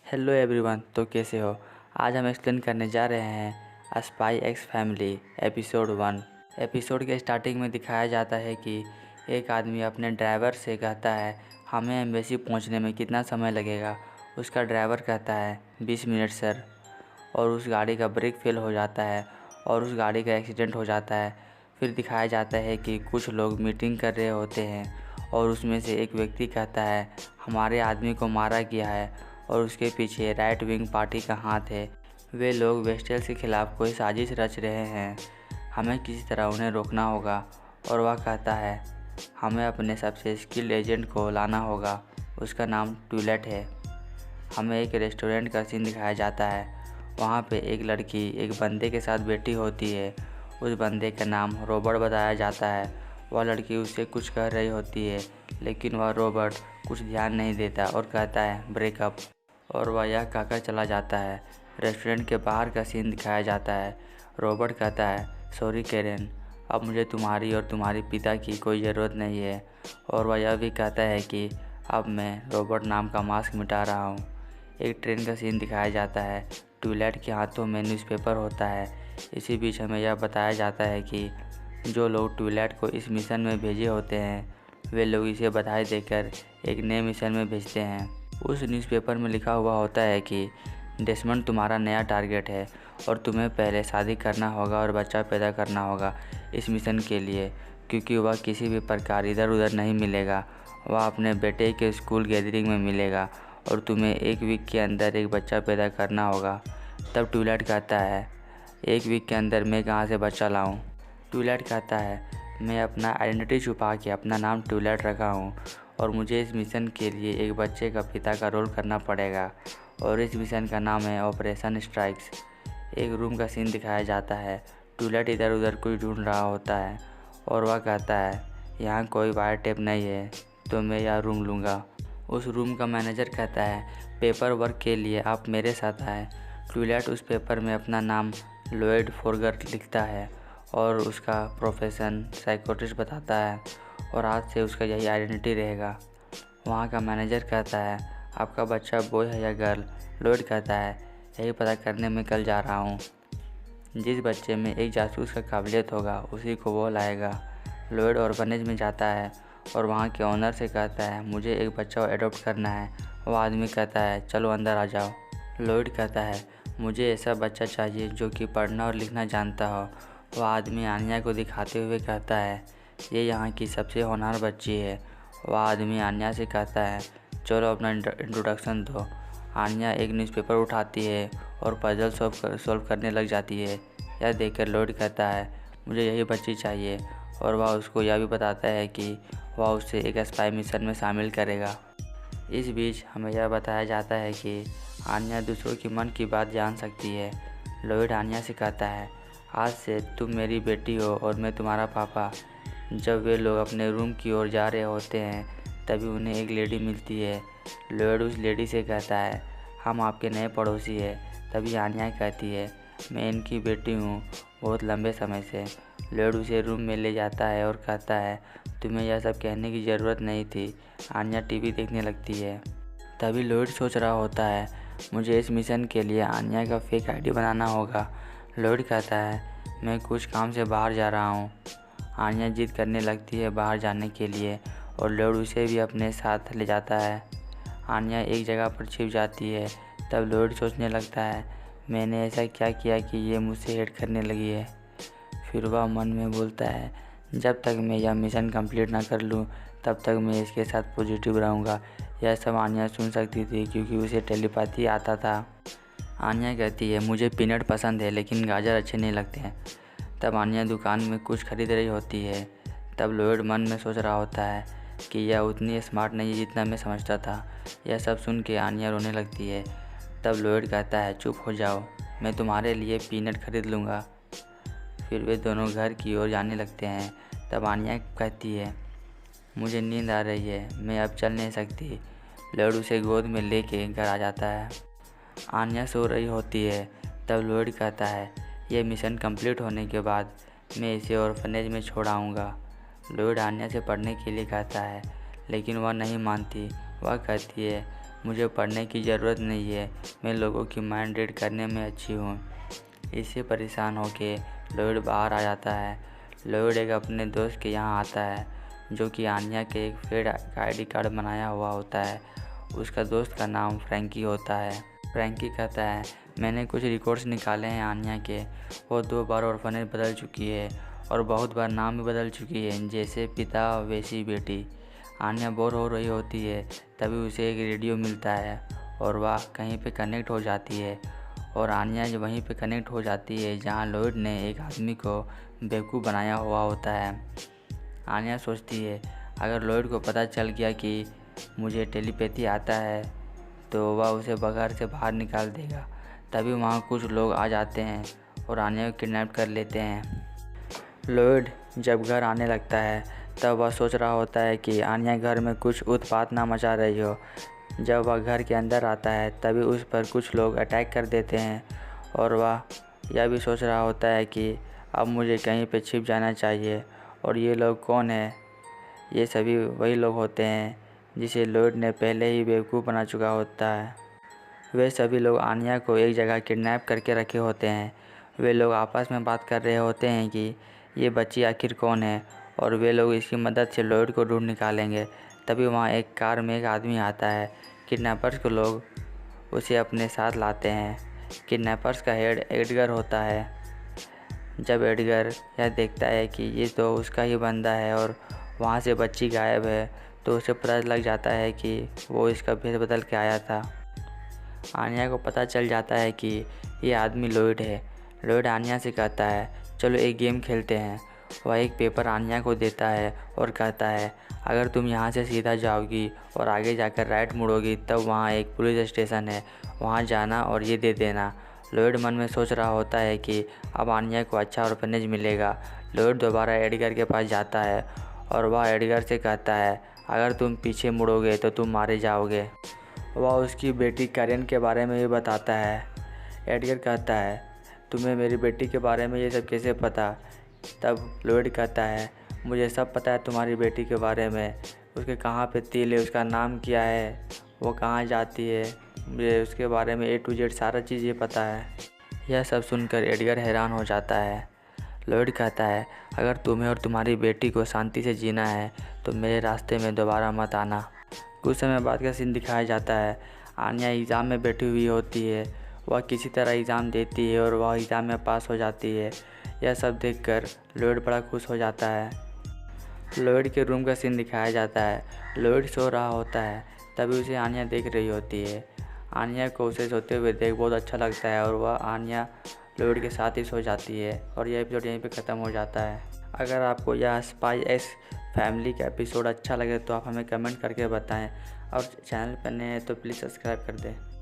Hello everyone, तो कैसे हो। आज हम एक्सप्लेन करने जा रहे हैं spy x family episode 1। Episode के स्टार्टिंग में दिखाया जाता है कि एक आदमी अपने ड्राइवर से कहता है हमें एम्बेसी पहुंचने में कितना समय लगेगा। उसका ड्राइवर कहता है 20 मिनट सर। और उस गाड़ी का ब्रेक फेल हो जाता है और उस गाड़ी का एक्सीडेंट हो जाता है। फिर दिखाया जाता है कि कुछ लोग मीटिंग कर रहे होते हैं और उसमें से एक व्यक्ति कहता है हमारे आदमी को मारा गया है और उसके पीछे राइट विंग पार्टी का हाथ है। वे लोग वेस्टेल्स के खिलाफ़ कोई साजिश रच रहे हैं, हमें किसी तरह उन्हें रोकना होगा। और वह कहता है हमें अपने सबसे स्किल्ड एजेंट को लाना होगा, उसका नाम ट्विलेट है। हमें एक रेस्टोरेंट का सीन दिखाया जाता है। वहाँ पे एक लड़की एक बंदे के साथ बैठी होती है। उस बंदे का नाम रॉबर्ट बताया जाता है। वह लड़की उससे कुछ कह रही होती है, लेकिन वह रॉबर्ट कुछ ध्यान नहीं देता और कहता है ब्रेकअप, और वह यह कहकर चला जाता है। रेस्टोरेंट के बाहर का सीन दिखाया जाता है। रॉबर्ट कहता है सॉरी कैरेन, अब मुझे तुम्हारी और तुम्हारे पिता की कोई ज़रूरत नहीं है। और वह यह भी कहता है कि अब मैं रॉबर्ट नाम का मास्क मिटा रहा हूँ। एक ट्रेन का सीन दिखाया जाता है। ट्विलाइट के हाथों में न्यूज़पेपर होता है। इसी बीच हमें यह बताया जाता है कि जो लोग ट्विलाइट को इस मिशन में भेजे होते हैं वे लोग इसे बधाई देकर एक नए मिशन में भेजते हैं। उस न्यूज़पेपर में लिखा हुआ होता है कि डेस्मंड तुम्हारा नया टारगेट है और तुम्हें पहले शादी करना होगा और बच्चा पैदा करना होगा इस मिशन के लिए, क्योंकि वह किसी भी प्रकार इधर उधर नहीं मिलेगा। वह अपने बेटे के स्कूल गैदरिंग में मिलेगा और तुम्हें एक वीक के अंदर एक बच्चा पैदा करना होगा। तब ट्विलाइट कहता है एक वीक के अंदर मैं कहाँ से बच्चा लाऊं। ट्विलाइट कहता है मैं अपना आइडेंटिटी छुपा के अपना नाम ट्विलाइट रखा हूँ और मुझे इस मिशन के लिए एक बच्चे का पिता का रोल करना पड़ेगा और इस मिशन का नाम है ऑपरेशन स्ट्राइक्स। एक रूम का सीन दिखाया जाता है। ट्विलाइट इधर उधर कुछ ढूंढ रहा होता है और वह कहता है यहाँ कोई वायर टेप नहीं है तो मैं यह रूम लूँगा। उस रूम का मैनेजर कहता है पेपर वर्क के लिए आप मेरे साथ आए। ट्विलाइट उस पेपर में अपना नाम लॉयड फॉरगर लिखता है और उसका प्रोफेशन साइकोट्रिस्ट बताता है और आज से उसका यही आइडेंटिटी रहेगा। वहाँ का मैनेजर कहता है आपका बच्चा बॉय है या गर्ल। लॉयड कहता है यही पता करने में कल जा रहा हूँ। जिस बच्चे में एक जासूस का काबिलियत होगा उसी को वो लाएगा। लॉयड ऑर्फनेज में जाता है और वहाँ के ओनर से कहता है मुझे एक बच्चा अडॉप्ट करना है। वह आदमी कहता है चलो अंदर आ जाओ। लॉयड कहता है मुझे ऐसा बच्चा चाहिए जो कि पढ़ना और लिखना जानता हो। वह आदमी आन्या को दिखाते हुए कहता है ये यहाँ की सबसे होनहार बच्ची है। वह आदमी आन्या से कहता है चलो अपना इंट्रोडक्शन दो। आन्या एक न्यूज़पेपर उठाती है और पजल सॉल्व करने लग जाती है। यह देखकर लॉयड कहता है मुझे यही बच्ची चाहिए और वह उसको यह भी बताता है कि वह उसे एक स्पाई मिशन में शामिल करेगा। इस बीच हमें यह बताया जाता है कि आन्या दूसरों की मन की बात जान सकती है। लॉयड आन्या से कहता है आज से तुम मेरी बेटी हो और मैं तुम्हारा पापा। जब वे लोग अपने रूम की ओर जा रहे होते हैं तभी उन्हें एक लेडी मिलती है। लॉयड उस लेडी से कहता है हम आपके नए पड़ोसी हैं। तभी आन्या कहती है मैं इनकी बेटी हूँ बहुत लंबे समय से। लॉयड उसे रूम में ले जाता है और कहता है तुम्हें यह सब कहने की ज़रूरत नहीं थी। आन्या टीवी देखने लगती है। तभी लॉयड सोच रहा होता है मुझे इस मिशन के लिए आन्या का फेक आईडी बनाना होगा। लॉयड कहता है मैं कुछ काम से बाहर जा रहा हूँ। आन्या जिद करने लगती है बाहर जाने के लिए और लॉयड उसे भी अपने साथ ले जाता है। आन्या एक जगह पर छिप जाती है। तब लॉयड सोचने लगता है मैंने ऐसा क्या किया कि ये मुझसे हेट करने लगी है। फिर वह मन में बोलता है जब तक मैं यह मिशन कंप्लीट ना कर लूँ तब तक मैं इसके साथ पॉजिटिव रहूँगा। यह सब आन्या सुन सकती थी क्योंकि उसे टेलीपैथी आता था। आन्या कहती है मुझे पीनट पसंद है लेकिन गाजर अच्छे नहीं लगते हैं। तब आन्या दुकान में कुछ खरीद रही होती है। तब लॉयड मन में सोच रहा होता है कि यह उतनी स्मार्ट नहीं है जितना मैं समझता था। यह सब सुन के आन्या रोने लगती है। तब लॉयड कहता है चुप हो जाओ, मैं तुम्हारे लिए पीनट खरीद लूँगा। फिर वे दोनों घर की ओर जाने लगते हैं। तब आन्या कहती है मुझे नींद आ रही है, मैं अब चल नहीं सकती। लॉयड उसे गोद में लेके घर आ जाता है। आन्या सो रही होती है। तब लॉयड कहता है यह मिशन कंप्लीट होने के बाद मैं इसे ऑर्फनेज में छोड़ आऊँगा। लॉयड आन्या से पढ़ने के लिए कहता है लेकिन वह नहीं मानती। वह कहती है मुझे पढ़ने की ज़रूरत नहीं है, मैं लोगों की माइंड रीड करने में अच्छी हूँ। इससे परेशान होके लॉयड बाहर आ जाता है। लॉयड एक अपने दोस्त के यहाँ आता है जो कि आन्या के एक फेक आईडी कार्ड बनाया हुआ होता है। उसका दोस्त का नाम फ्रैंकी होता है। फ्रैंकी कहता है, मैंने कुछ रिकॉर्ड्स निकाले हैं आन्या के। वो 2 बार ऑर्फनेज बदल चुकी है और बहुत बार नाम भी बदल चुकी है, जैसे पिता वैसी बेटी। आन्या बोर हो रही होती है, तभी उसे एक रेडियो मिलता है और वह कहीं पे कनेक्ट हो जाती है। और आन्या जब वहीं पे कनेक्ट हो जाती है जहाँ लॉयड ने एक आदमी को बेवकूफ़ बनाया हुआ होता है। आन्या सोचती है, अगर लॉयड को पता चल गया कि मुझे टेलीपैथी आता है तो वह उसे घर से बाहर निकाल देगा। तभी वहाँ कुछ लोग आ जाते हैं और आन्या को किडनैप कर लेते हैं। लॉयड जब घर आने लगता है तब वह सोच रहा होता है कि आन्या घर में कुछ उत्पात ना मचा रही हो। जब वह घर के अंदर आता है तभी उस पर कुछ लोग अटैक कर देते हैं और वह यह भी सोच रहा होता है कि अब मुझे कहीं पे छिप जाना चाहिए। और ये लोग कौन है? ये सभी वही लोग होते हैं जिसे लॉयड ने पहले ही बेवकूफ़ बना चुका होता है। वे सभी लोग आन्या को एक जगह किडनैप करके रखे होते हैं। वे लोग आपस में बात कर रहे होते हैं कि ये बच्ची आखिर कौन है और वे लोग इसकी मदद से लॉयड को ढूंढ निकालेंगे। तभी वहाँ एक कार में एक आदमी आता है। किडनैपर्स को लोग उसे अपने साथ लाते हैं। किडनैपर्स का हेड एडगर होता है। जब एडगर यह देखता है कि ये तो उसका ही बंदा है और वहाँ से बच्ची गायब है तो उसे पता लग जाता है कि वो इसका भेष बदल के आया था। आन्या को पता चल जाता है कि ये आदमी लॉयड है। लॉयड आन्या से कहता है, चलो एक गेम खेलते हैं। वह एक पेपर आन्या को देता है और कहता है, अगर तुम यहाँ से सीधा जाओगी और आगे जाकर राइट मुड़ोगी तब वहाँ एक पुलिस स्टेशन है, वहाँ जाना और ये दे देना। लॉयड मन में सोच रहा होता है कि अब आन्या को अच्छा ऑर्फनेज मिलेगा। लॉयड दोबारा एडगर के पास जाता है और वह एडगर से कहता है, अगर तुम पीछे मुड़ोगे तो तुम मारे जाओगे। वह उसकी बेटी कैरेन के बारे में भी बताता है। एडगर कहता है, तुम्हें मेरी बेटी के बारे में ये सब कैसे पता? तब लॉयड कहता है, मुझे सब पता है तुम्हारी बेटी के बारे में। उसके कहाँ पे तिल है, उसका नाम क्या है, वो कहाँ जाती है, मुझे उसके बारे में A to Z सारा चीज़ ये पता है। यह सब सुनकर एडगर हैरान हो जाता है। लॉयड कहता है, अगर तुम्हें और तुम्हारी बेटी को शांति से जीना है तो मेरे रास्ते में दोबारा मत आना। कुछ समय बाद का सीन दिखाया जाता है। आन्या एग्ज़ाम में बैठी हुई होती है। वह किसी तरह एग्ज़ाम देती है और वह एग्ज़ाम में पास हो जाती है। यह सब देखकर लॉयड बड़ा खुश हो जाता है। लॉयड के रूम का सीन दिखाया जाता है। लॉयड सो रहा होता है, तभी उसे आन्या देख रही होती है। आन्या को उसे सोते हुए देख बहुत अच्छा लगता है और वह आन्या लॉयड के साथ ही सो जाती है और यह एपिसोड यहीं पे ख़त्म हो जाता है। अगर आपको यह स्पाई एक्स फैमिली का एपिसोड अच्छा लगे तो आप हमें कमेंट करके बताएं और चैनल पर नए हैं तो प्लीज़ सब्सक्राइब कर दें।